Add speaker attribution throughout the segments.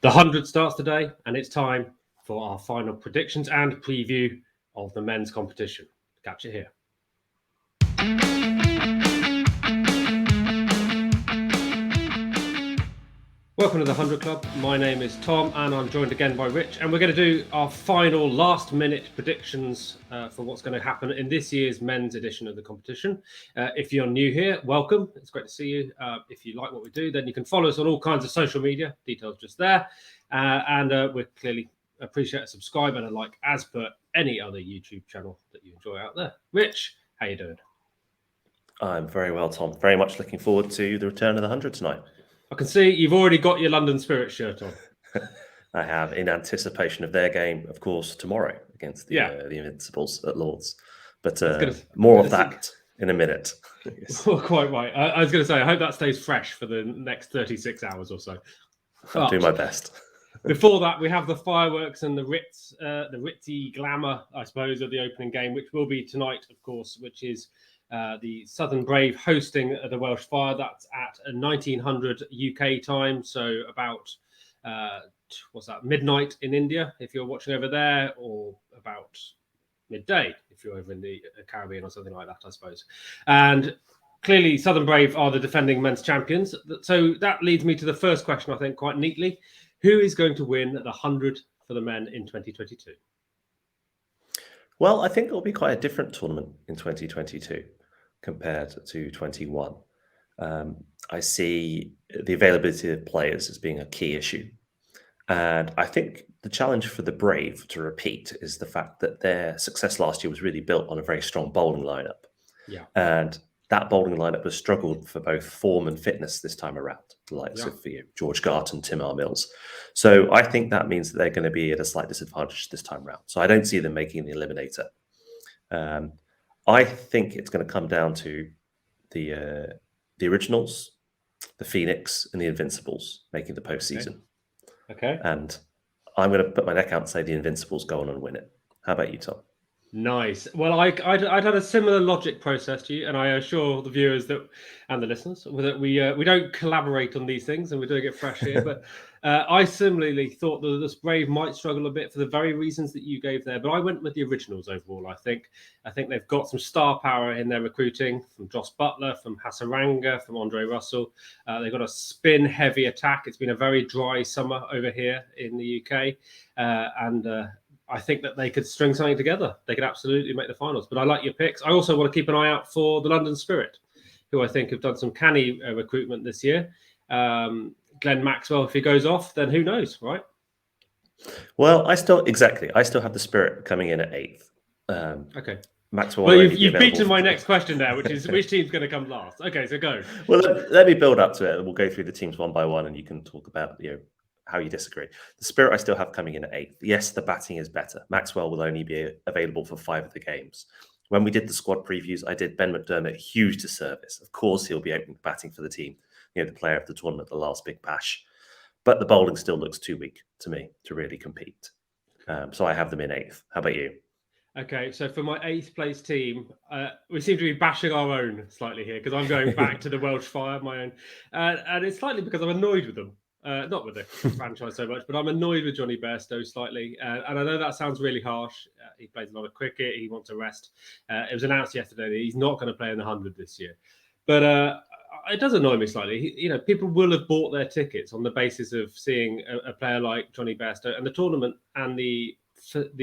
Speaker 1: The 100 starts today, and it's time for our final predictions and preview of the men's competition. Catch it here. Welcome to the 100 Club. My name is Tom, and I'm joined again by Rich, and we're going to do our final last-minute predictions for what's going to happen in this year's men's edition of the competition. If you're new here, welcome. It's great to see you. If you like what we do, then you can follow us on all kinds of social media. Details just there. And we clearly appreciate a subscribe and a like, as per any other YouTube channel that you enjoy out there. Rich, how you doing?
Speaker 2: I'm very well, Tom. Very much looking forward to the return of the 100 tonight.
Speaker 1: I can see you've already got your London Spirit shirt on.
Speaker 2: I have, in anticipation of their game, of course, tomorrow against the Invincibles at Lords. But more of that in a minute.
Speaker 1: Yes. Well, quite right. I was going to say, I hope that stays fresh for the next 36 hours or so.
Speaker 2: I'll do my best.
Speaker 1: Before that, we have the fireworks and the ritzy glamour, I suppose, of the opening game, which will be tonight, of course, which is the Southern Brave hosting the Welsh Fire. That's at 1900 UK time, so about midnight in India if you're watching over there, or about midday if you're over in the Caribbean or something like that, I suppose. And clearly, Southern Brave are the defending men's champions. So that leads me to the first question, I think, quite neatly. Who is going to win the 100 for the men in 2022?
Speaker 2: Well, I think it'll be quite a different tournament in 2022 compared to 21. I see the availability of players as being a key issue. And I think the challenge for the Brave to repeat is the fact that their success last year was really built on a very strong bowling lineup.
Speaker 1: Yeah.
Speaker 2: And that bowling lineup has struggled for both form and fitness this time around, the likes of George Garton, Tim R. Mills. So I think that means that they're going to be at a slight disadvantage this time around. So I don't see them making the eliminator. I think it's going to come down to the Originals, the Phoenix, and the Invincibles making the postseason.
Speaker 1: Okay.
Speaker 2: And I'm going to put my neck out and say the Invincibles go on and win it. How about you, Tom?
Speaker 1: Nice. Well, I'd had a similar logic process to you, and I assure the viewers and the listeners that we don't collaborate on these things, and we're doing it fresh here. But I similarly thought that the Brave might struggle a bit for the very reasons that you gave there. But I went with the Originals overall. I think they've got some star power in their recruiting from Joss Butler, from Hasaranga, from Andre Russell. They've got a spin-heavy attack. It's been a very dry summer over here in the UK, and I think that they could string something together. They could absolutely make the finals. But I like your picks. I also want to keep an eye out for the London Spirit, who I think have done some canny recruitment this year. Glenn Maxwell, if he goes off, then who knows, right?
Speaker 2: Well, I still have the Spirit coming in at 8th.
Speaker 1: Okay.
Speaker 2: Maxwell.
Speaker 1: Well, you've beaten my next question there, which is which team's going to come last. Okay, so go.
Speaker 2: Well, let me build up to it. We'll go through the teams one by one, and you can talk about how you disagree. The Spirit I still have coming in at 8th. Yes, the batting is better. Maxwell will only be available for 5 of the games. When we did the squad previews, I did Ben McDermott a huge disservice. Of course, he'll be opening batting for the team, the player of the tournament, the last big bash. But the bowling still looks too weak to me to really compete. So I have them in 8th. How about you?
Speaker 1: Okay, so for my 8th place team, we seem to be bashing our own slightly here because I'm going back to the Welsh Fire, my own. And it's slightly because I'm annoyed with them. Not with the franchise so much, but I'm annoyed with Jonny Bairstow slightly. And I know that sounds really harsh. He plays a lot of cricket. He wants a rest. It was announced yesterday that he's not going to play in the 100 this year. But it does annoy me slightly. People will have bought their tickets on the basis of seeing a player like Jonny Bairstow, and the tournament and the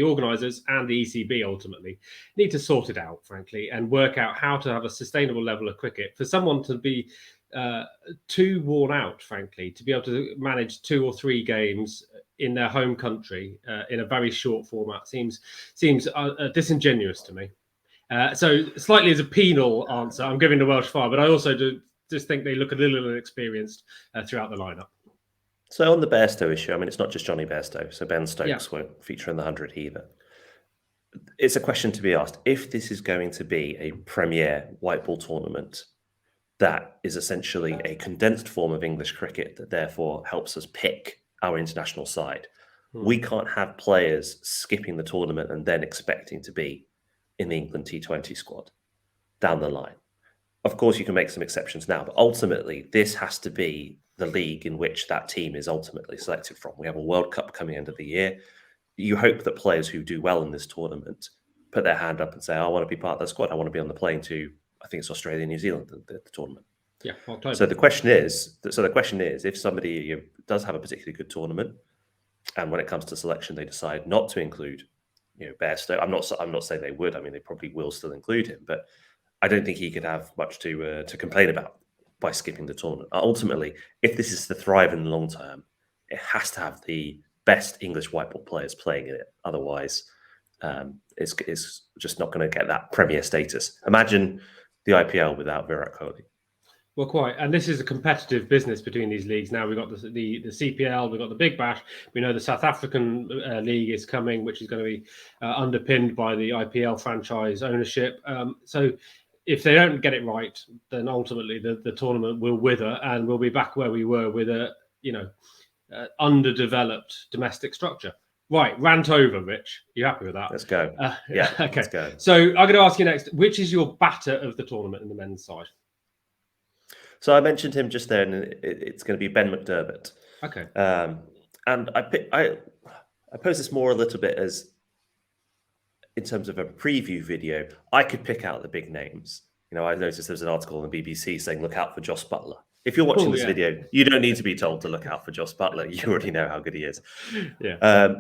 Speaker 1: organisers and the ECB ultimately need to sort it out, frankly, and work out how to have a sustainable level of cricket. For someone to be too worn out, frankly, to be able to manage 2 or 3 games in their home country in a very short format seems disingenuous to me. So slightly as a penal answer, I'm giving the Welsh Fire, but I also just think they look a little inexperienced throughout the lineup.
Speaker 2: So on the Bairstow issue, I mean, it's not just Jonny Bairstow. So Ben Stokes won't feature in the 100 either. It's a question to be asked. If this is going to be a premier white ball tournament that is essentially a condensed form of English cricket that therefore helps us pick our international side, we can't have players skipping the tournament and then expecting to be in the England T20 squad down the line. Of course, you can make some exceptions now, but ultimately, this has to be the league in which that team is ultimately selected from. We have a World Cup coming end of the year. You hope that players who do well in this tournament put their hand up and say, I want to be part of the squad. I want to be on the plane to, I think it's Australia, New Zealand, the tournament.
Speaker 1: Yeah, October.
Speaker 2: So the question is, if somebody does have a particularly good tournament, and when it comes to selection, they decide not to include, Bairstow. I'm not saying they would. I mean, they probably will still include him, but I don't think he could have much to complain about by skipping the tournament. Ultimately, if this is to thrive in the long term, it has to have the best English white ball players playing in it. Otherwise, it's just not going to get that premier status. Imagine the IPL without Virat Kohli.
Speaker 1: Well, quite. And this is a competitive business between these leagues. Now we've got the CPL, we've got the Big Bash. We know the South African league is coming, which is going to be underpinned by the IPL franchise ownership. So if they don't get it right, then ultimately the tournament will wither and we'll be back where we were with a, underdeveloped domestic structure. Right, rant over, Rich. You happy with that?
Speaker 2: Let's go.
Speaker 1: Yeah, okay.
Speaker 2: Let's go.
Speaker 1: So I'm going to ask you next, which is your batter of the tournament in the men's side?
Speaker 2: So I mentioned him just there, and it's going to be Ben McDermott.
Speaker 1: Okay.
Speaker 2: And I pose this more a little bit as in terms of a preview video. I could pick out the big names. I noticed there's an article on the BBC saying, look out for Joss Butler. If you're watching this video, you don't need to be told to look out for Joss Butler. You already know how good he is.
Speaker 1: Yeah.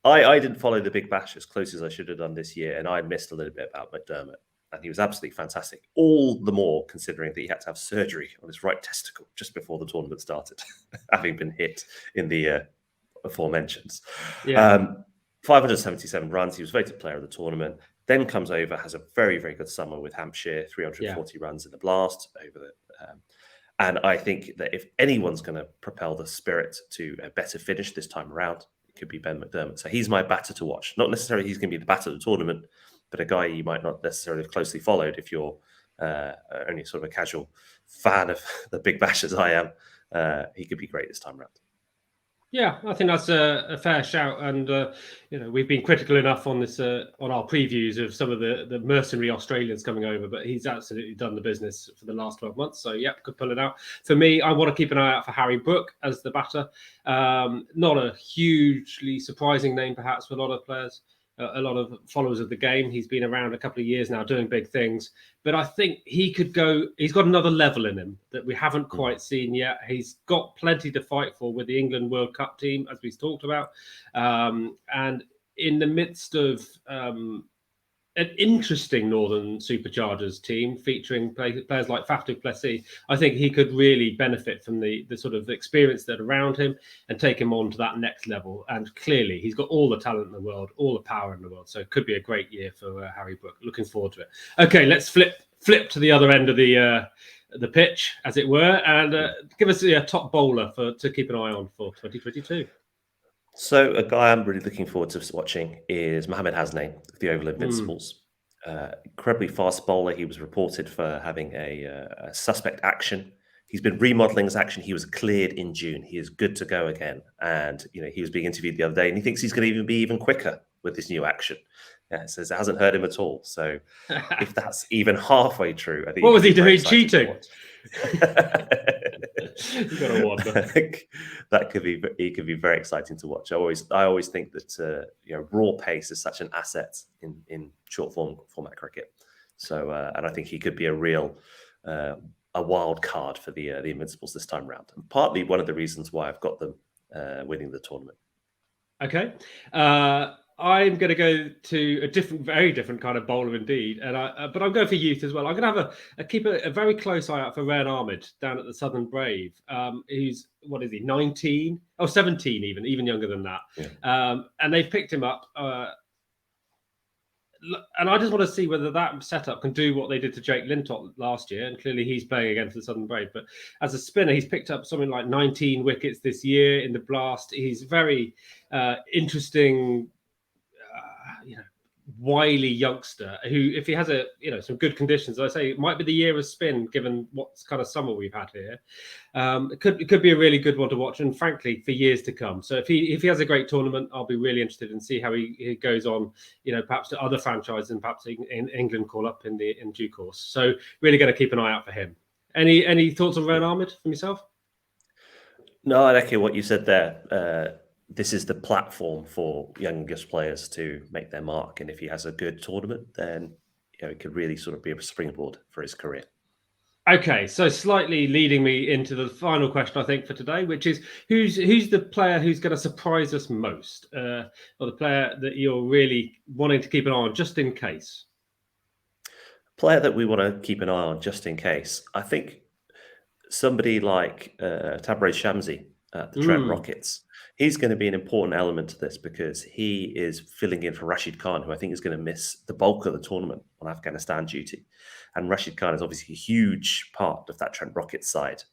Speaker 2: I didn't follow the Big Bash as close as I should have done this year, and I missed a little bit about McDermott. And he was absolutely fantastic. All the more considering that he had to have surgery on his right testicle just before the tournament started, having been hit in the aforementioned.
Speaker 1: Yeah.
Speaker 2: 577 runs. He was voted player of the tournament. Then comes over, has a very, very good summer with Hampshire, 340 runs in the blast over the. And I think that if anyone's going to propel the Spirit to a better finish this time around, it could be Ben McDermott. So he's my batter to watch. Not necessarily he's going to be the batter of the tournament, but a guy you might not necessarily have closely followed if you're only sort of a casual fan of the Big Bash as I am. He could be great this time around. Yeah,
Speaker 1: I think that's a fair shout, and we've been critical enough on this on our previews of some of the mercenary Australians coming over, but he's absolutely done the business for the last 12 months. So could pull it out. For me, I want to keep an eye out for Harry Brook as the batter. Not a hugely surprising name, perhaps, for a lot of players. A lot of followers of the game. He's been around a couple of years now doing big things, but I think he could go, he's got another level in him that we haven't quite seen yet. He's got plenty to fight for with the England World Cup team, as we've talked about. And in the midst of an interesting Northern Superchargers team featuring players like Faf du Plessis, I think he could really benefit from the sort of experience that around him and take him on to that next level. And clearly, he's got all the talent in the world, all the power in the world. So it could be a great year for Harry Brook. Looking forward to it. Okay, let's flip to the other end of the pitch, as it were, and give us a top bowler to keep an eye on for 2022.
Speaker 2: So a guy I'm really looking forward to watching is Mohamed Hasnain of the Oval Invincibles. Incredibly fast bowler. He was reported for having a suspect action. He's been remodeling his action. He was cleared in June. He is good to go again. And he was being interviewed the other day, and he thinks he's going to be even quicker with this new action. It says it hasn't hurt him at all. So if that's even halfway true, I think.
Speaker 1: What was he doing? Cheating? You gotta wonder.
Speaker 2: He could be very exciting to watch. I always think that raw pace is such an asset in short format cricket. So and I think he could be a real a wild card for the Invincibles this time round, and partly one of the reasons why I've got them winning the tournament.
Speaker 1: Okay. I'm going to go to a very different kind of bowler indeed, but I'm going for youth as well. I'm going to have keep a very close eye out for Ryan Ahmed down at the Southern Brave. Who's, what is he, 19? Oh, 17 even younger than that. Yeah. And they've picked him up. And I just want to see whether that setup can do what they did to Jake Lintott last year. And clearly he's playing against the Southern Brave. But as a spinner, he's picked up something like 19 wickets this year in the blast. He's very interesting, wily youngster who, if he has some good conditions, I say it might be the year of spin, given what kind of summer we've had here. It could be a really good one to watch, and frankly, for years to come. So if he has a great tournament, I'll be really interested in see how he goes on. Perhaps to other franchises, and perhaps in England call up in due course. So really going to keep an eye out for him. Any thoughts on Ryan Ahmed from yourself?
Speaker 2: No, I echo what you said there. This is the platform for youngest players to make their mark, and if he has a good tournament, then it could really sort of be a springboard for his career.
Speaker 1: Okay, so slightly leading me into the final question, I think, for today, which is who's the player who's going to surprise us most, or the player that you're really wanting to keep an eye on just in case?
Speaker 2: Player that we want to keep an eye on just in case. I think somebody like Tabari Shamsie at the Trent Rockets. He's going to be an important element to this because he is filling in for Rashid Khan, who I think is going to miss the bulk of the tournament on Afghanistan duty. And Rashid Khan is obviously a huge part of that Trent Rockets side,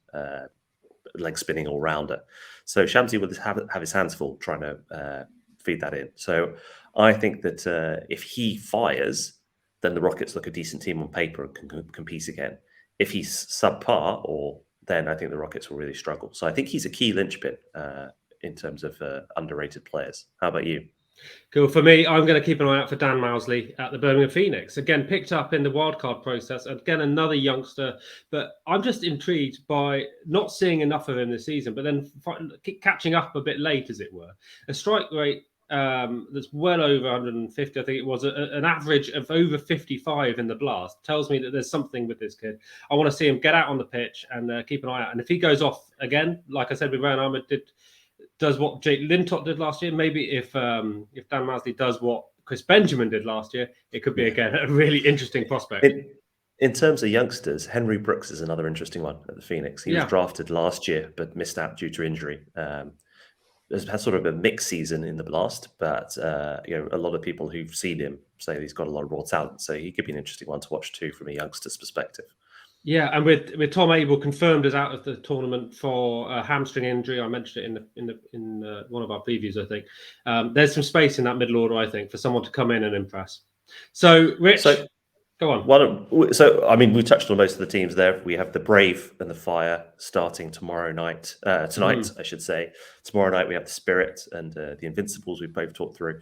Speaker 2: leg spinning all rounder. So Shamsie will have his hands full trying to feed that in. So I think that if he fires, then the Rockets look a decent team on paper and can compete again. If he's subpar, then I think the Rockets will really struggle. So I think he's a key linchpin in terms of underrated players. How about you?
Speaker 1: Cool. For me, I'm going to keep an eye out for Dan Mousley at the Birmingham Phoenix. Again, picked up in the wildcard process. Again, another youngster. But I'm just intrigued by not seeing enough of him this season, but then catching up a bit late, as it were. A strike rate that's well over 150. I think it was an average of over 55 in the blast. Tells me that there's something with this kid. I want to see him get out on the pitch and keep an eye out. And if he goes off again, like I said with Ryan Ahmed, does what Jake Lintott did last year, maybe if Dan Mousley does what Chris Benjamin did last year, it could be again a really interesting prospect.
Speaker 2: In terms of youngsters, Henry Brooks is another interesting one at the Phoenix. He was drafted last year, but missed out due to injury. Has had sort of a mixed season in the blast, but a lot of people who've seen him say he's got a lot of raw talent. So he could be an interesting one to watch too, from a youngster's perspective.
Speaker 1: Yeah, and with Tom Abel confirmed as out of the tournament for a hamstring injury, I mentioned it in one of our previews. I think there's some space in that middle order, I think, for someone to come in and impress. So, Rich, go on.
Speaker 2: We touched on most of the teams there. We have the Brave and the Fire starting tonight, I should say. Tomorrow night we have the Spirit and the Invincibles. We've both talked through.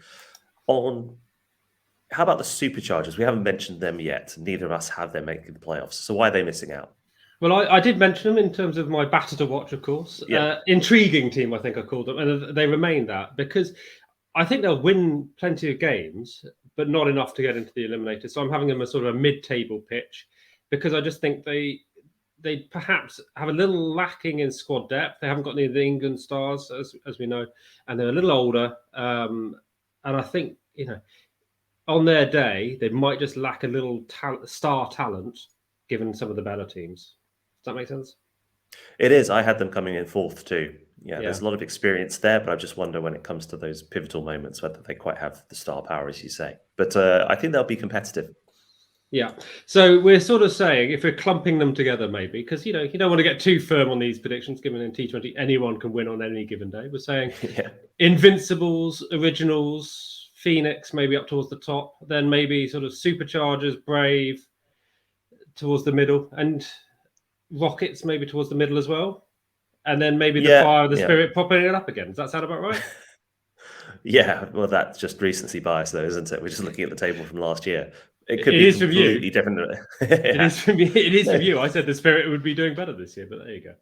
Speaker 2: How about the Superchargers? We haven't mentioned them yet. Neither of us have them making the playoffs. So why are they missing out?
Speaker 1: Well, I did mention them in terms of my batter to watch, of course. Yeah. Intriguing team, I think I called them. And they remain that because I think they'll win plenty of games, but not enough to get into the eliminator. So I'm having them as sort of a mid-table pitch because I just think they perhaps have a little lacking in squad depth. They haven't got any of the England stars, as we know, and they're a little older. And I think, on their day, they might just lack a little star talent, given some of the better teams. Does that make sense?
Speaker 2: It is. I had them coming in fourth too. Yeah, there's a lot of experience there, but I just wonder when it comes to those pivotal moments whether they quite have the star power, as you say. But I think they'll be competitive.
Speaker 1: Yeah. So we're sort of saying if we're clumping them together, maybe, because you don't want to get too firm on these predictions, given in T20 anyone can win on any given day. We're saying Invincibles, Originals, Phoenix maybe up towards the top, then maybe sort of Superchargers, Brave towards the middle, and Rockets maybe towards the middle as well. And then maybe the Fire, the Spirit popping it up again. Does that sound about right?
Speaker 2: Yeah, well, that's just recency bias, though, isn't it? We're just looking at the table from last year. It could be completely different.
Speaker 1: It is from you. It is from you. I said the Spirit would be doing better this year, but there you go.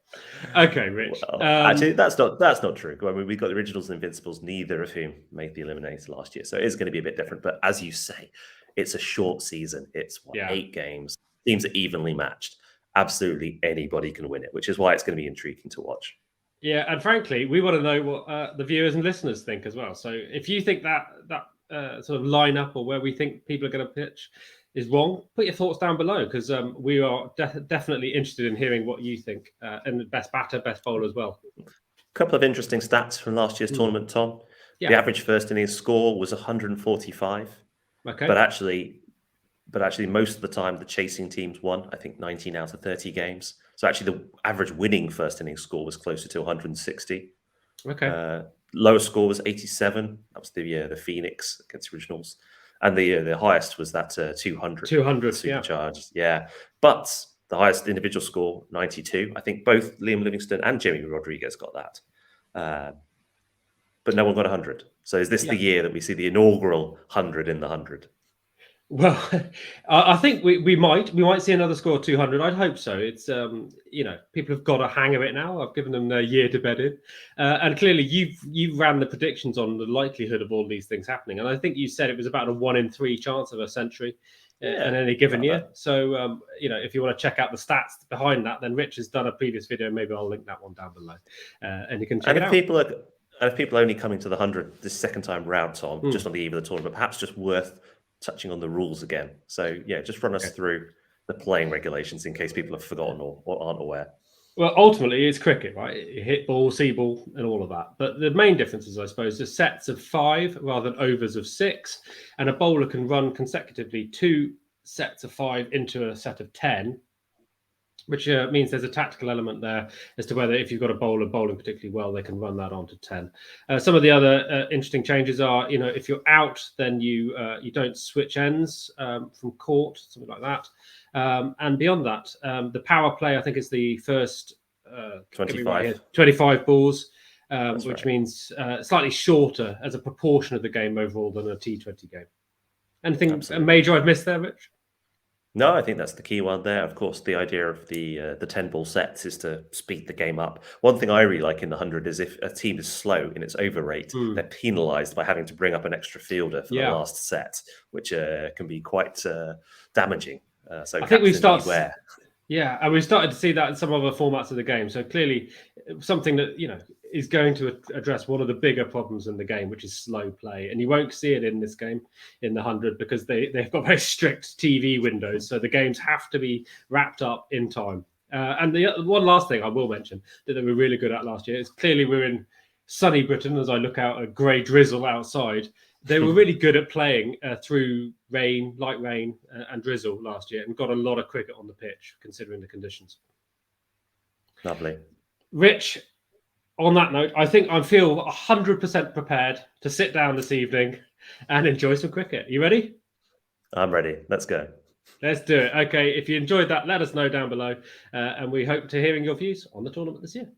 Speaker 1: Okay, Rich.
Speaker 2: Well, actually, that's not true. I mean, we've got the Originals and Invincibles, neither of whom made the eliminator last year, so it is going to be a bit different. But as you say, it's a short season. It's 8 games. Teams are evenly matched. Absolutely anybody can win it, which is why it's going to be intriguing to watch.
Speaker 1: Yeah, and frankly, we want to know what the viewers and listeners think as well. So if you think that sort of lineup or where we think people are going to pitch is wrong, put your thoughts down below because we are definitely interested in hearing what you think. And the best batter, best bowler as well.
Speaker 2: A couple of interesting stats from last year's tournament, Tom. Yeah. The average first innings score was 145.
Speaker 1: Okay.
Speaker 2: But actually, most of the time, the chasing teams won, I think 19 out of 30 games. So actually, the average winning first innings score was closer to 160.
Speaker 1: Okay.
Speaker 2: Lowest score was 87. That was the Phoenix against Originals. And the highest was that 200.
Speaker 1: 200,
Speaker 2: Supercharged. Yeah. But the highest individual score, 92. I think both Liam Livingston and Jimmy Rodriguez got that. But no one got 100. So is this the year that we see the inaugural 100 in the 100?
Speaker 1: Well, I think we might see another score of 200. I'd hope so. It's people have got a hang of it now. I've given them a year to bed in, and clearly you've ran the predictions on the likelihood of all these things happening. And I think you said it was about a 1 in 3 chance of a century in any given year. That. So if you want to check out the stats behind that, then Rich has done a previous video. Maybe I'll link that one down below, and you can check it out.
Speaker 2: And if people are only coming to the 100 this second time round, Tom, just on the eve of the tournament, perhaps just worth touching on the rules again. So just run us through the playing regulations in case people have forgotten or aren't aware.
Speaker 1: Well, ultimately, it's cricket, right? You hit ball, see ball, and all of that. But the main difference is, I suppose, the sets of 5 rather than overs of 6, and a bowler can run consecutively 2 sets of 5 into a set of 10, which means there's a tactical element there as to whether, if you've got a bowler bowling particularly well, they can run that on to 10. Some of the other interesting changes are, if you're out, then you don't switch ends from court, something like that. And beyond that, the power play, I think, is the first 25 balls, which means slightly shorter as a proportion of the game overall than a T20 game. Anything major I've missed there, Rich?
Speaker 2: No, I think that's the key one there. Of course, the idea of the 10-ball sets is to speed the game up. One thing I really like in the 100 is if a team is slow in its over rate, they're penalised by having to bring up an extra fielder for the last set, which can be quite damaging. So I think we start.
Speaker 1: Yeah, and we've started to see that in some other formats of the game. So clearly, something that is going to address one of the bigger problems in the game, which is slow play. And you won't see it in this game, in the 100, because they've got very strict TV windows. So the games have to be wrapped up in time. And the one last thing I will mention that they were really good at last year is, clearly we're in sunny Britain as I look out at grey drizzle outside. They were really good at playing through rain, light rain and drizzle last year, and got a lot of cricket on the pitch, considering the conditions.
Speaker 2: Lovely.
Speaker 1: Rich, on that note, I think I feel 100% prepared to sit down this evening and enjoy some cricket. You ready?
Speaker 2: I'm ready. Let's go.
Speaker 1: Let's do it. Okay, if you enjoyed that, let us know down below. And we hope to hearing your views on the tournament this year.